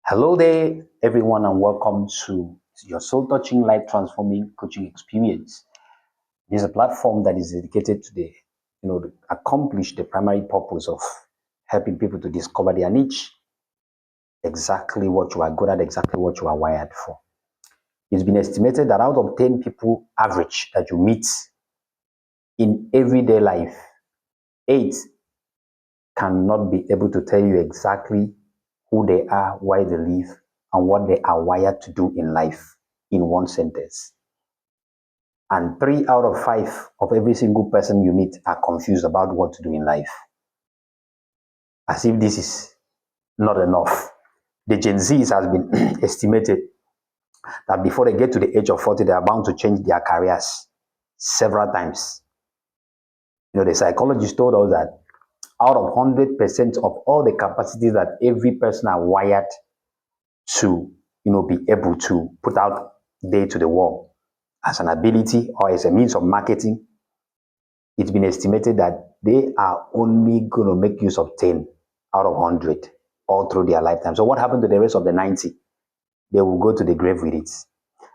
Hello there, everyone, and welcome to your soul touching, life transforming coaching experience. This is a platform that is dedicated to to accomplish the primary purpose of helping people to discover their niche, exactly what you are good at, exactly what you are wired for. It's been estimated that out of 10 people average that you meet in everyday life, 8 cannot be able to tell you exactly who they are, why they live, and what they are wired to do in life in one sentence. And 3 out of 5 of every single person you meet are confused about what to do in life. As if this is not enough. The Gen Zs has been estimated that before they get to the age of 40, they are bound to change their careers several times. The psychologist told us that out of 100% of all the capacities that every person are wired to, be able to put out there to the world as an ability or as a means of marketing, it's been estimated that they are only going to make use of 10 out of 100 all through their lifetime. So what happened to the rest of the 90? They will go to the grave with it.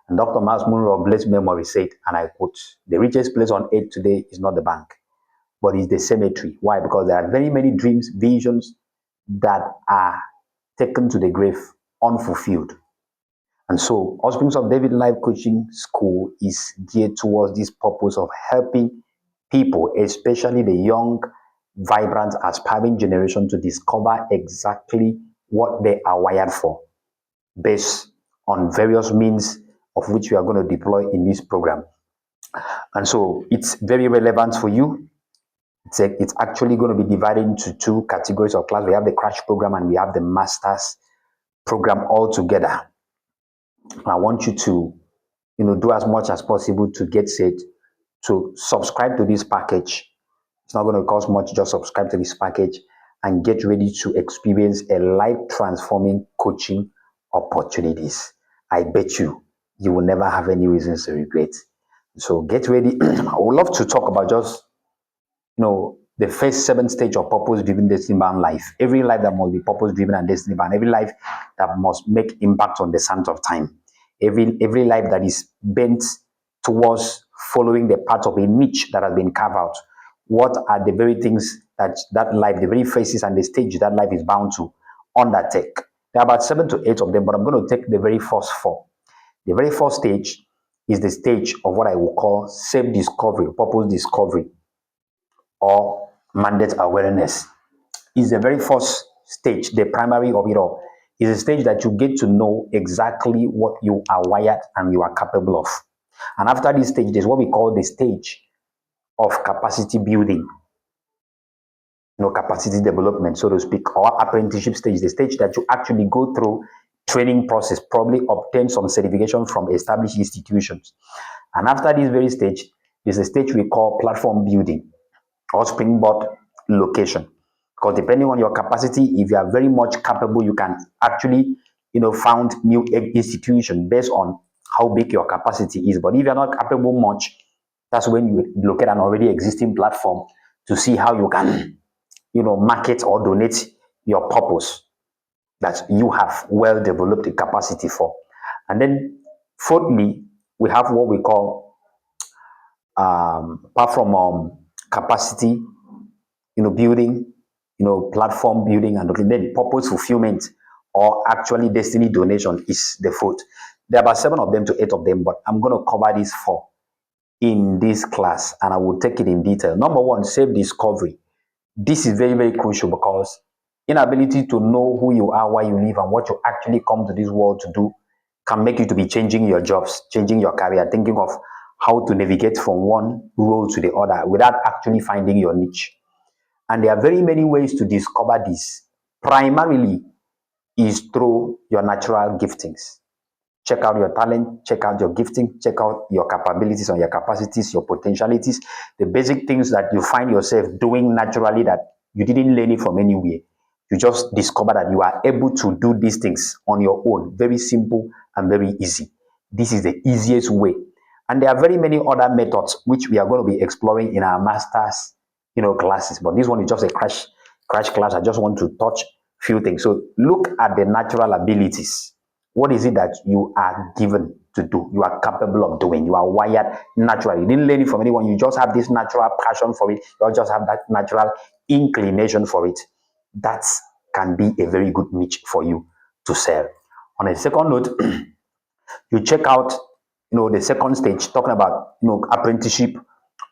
And Dr. Miles Monroe of blessed memory said, and I quote, "The richest place on earth today is not the bank, but it's the cemetery." Why? Because there are very many dreams, visions that are taken to the grave unfulfilled. And so, Offsprings of David Life Coaching School is geared towards this purpose of helping people, especially the young, vibrant, aspiring generation, to discover exactly what they are wired for based on various means of which we are going to deploy in this program. And so it's very relevant for you. It's actually going to be divided into two categories of class. We have the crash program and we have the master's program all together. I want you to, do as much as possible to get set to subscribe to this package. It's not going to cost much. Just subscribe to this package and get ready to experience a life transforming coaching opportunities. I bet you will never have any reasons to regret. So get ready. I would love to talk about just, the first 7 stage of purpose-driven, destiny-bound life. Every life that must be purpose-driven and destiny-bound. Every life that must make impact on the sands of time. Every life that is bent towards following the path of a niche that has been carved out. What are the very things that life, the very phases and the stage that life is bound to undertake? There are about 7 to 8 of them, but I'm going to take the very first 4. The very first stage is the stage of what I will call self-discovery, purpose discovery, or mandate awareness. Is the very first stage, the primary of it all. Is a stage that you get to know exactly what you are wired and you are capable of. And after this stage, there's what we call the stage of capacity building, capacity development, so to speak, or apprenticeship stage, the stage that you actually go through training process, probably obtain some certification from established institutions. And after this very stage, there's a stage we call platform building or springboard location. Because depending on your capacity, if you are very much capable, you can actually, found new institution based on how big your capacity is. But if you're not capable much, that's when you look at an already existing platform to see how you can, market or donate your purpose that you have well developed the capacity for. And then fourthly, we have what we call, apart from capacity, building, platform building, and then purpose fulfillment, or actually destiny donation is the fourth. There are about 7 of them to 8 of them, but I'm going to cover these 4 in this class, and I will take it in detail. Number 1, self-discovery. This is very, very crucial because inability to know who you are, why you live, and what you actually come to this world to do can make you to be changing your jobs, changing your career, thinking of how to navigate from one role to the other without actually finding your niche. And there are very many ways to discover this. Primarily is through your natural giftings. Check out your talent, check out your gifting, check out your capabilities and your capacities, your potentialities, the basic things that you find yourself doing naturally that you didn't learn it from anywhere. You just discover that you are able to do these things on your own. Very simple and very easy. This is the easiest way. And there are very many other methods which we are going to be exploring in our master's, classes. But this one is just a crash class. I just want to touch few things. So look at the natural abilities. What is it that you are given to do? You are capable of doing. You are wired naturally. You didn't learn it from anyone. You just have this natural passion for it. You just have that natural inclination for it. That can be a very good niche for you to sell. On a second note, you check out, the second stage, talking about, apprenticeship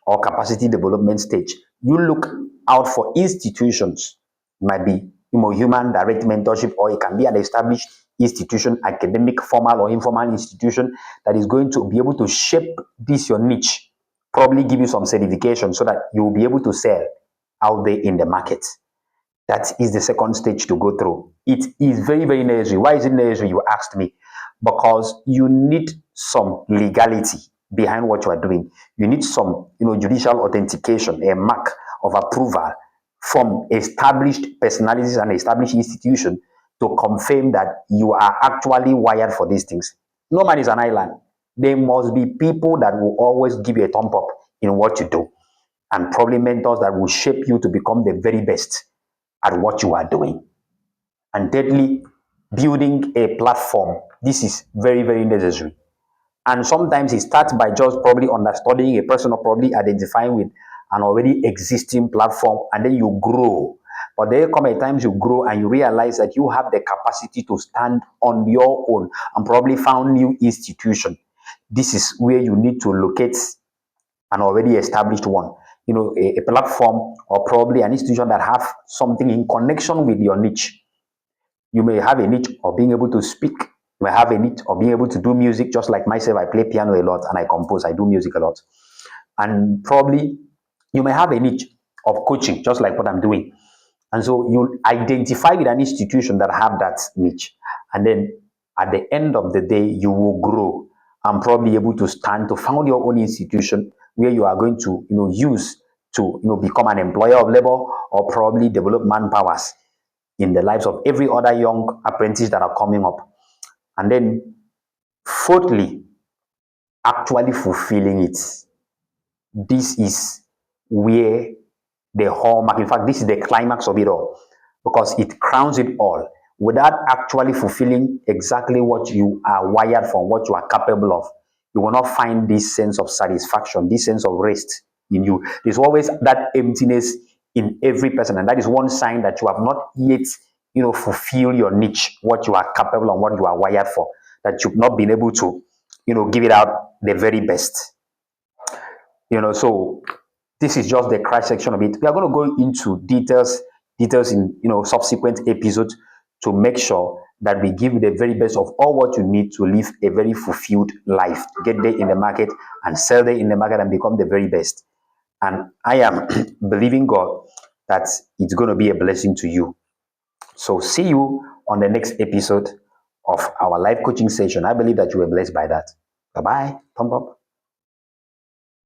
or capacity development stage. You look out for institutions. It might be, human direct mentorship, or it can be an established institution, academic, formal or informal institution that is going to be able to shape this your niche, probably give you some certification so that you will be able to sell out there in the market. That is the second stage to go through. It is very, very necessary. Why is it necessary, you asked me? Because you need some legality behind what you are doing. You need some, judicial authentication, a mark of approval from established personalities and established institutions to confirm that you are actually wired for these things. No man is an island. There must be people that will always give you a thumb up in what you do, and probably mentors that will shape you to become the very best at what you are doing. And thirdly, building a platform. This is very, very necessary. And sometimes it starts by just probably understanding a person, or probably identifying with an already existing platform, and then you grow. But there come a times you grow and you realize that you have the capacity to stand on your own and probably found new institution. This is where you need to locate an already established one, a platform or probably an institution that have something in connection with your niche. You may have a niche of being able to speak. You may have a niche of being able to do music, just like myself. I play piano a lot and I compose. I do music a lot. And probably you may have a niche of coaching, just like what I'm doing. And so you identify with an institution that have that niche. And then at the end of the day, you will grow and probably able to stand to found your own institution where you are going to, use to, become an employer of labor, or probably develop manpowers in the lives of every other young apprentice that are coming up. And then fourthly, actually fulfilling it. This is where the hallmark, in fact, this is the climax of it all, because it crowns it all. Without actually fulfilling exactly what you are wired for, what you are capable of, you will not find this sense of satisfaction, this sense of rest in you. There's always that emptiness in every person, and that is one sign that you have not yet, fulfill your niche, what you are capable of, what you are wired for, that you've not been able to, give it out the very best. So this is just the crash section of it. We are going to go into details in subsequent episodes to make sure that we give you the very best of all what you need to live a very fulfilled life, get there in the market and sell there in the market and become the very best. And I am believing God that it's going to be a blessing to you. So see you on the next episode of our live coaching session. I believe that you were blessed by that. Bye-bye. Thumb up.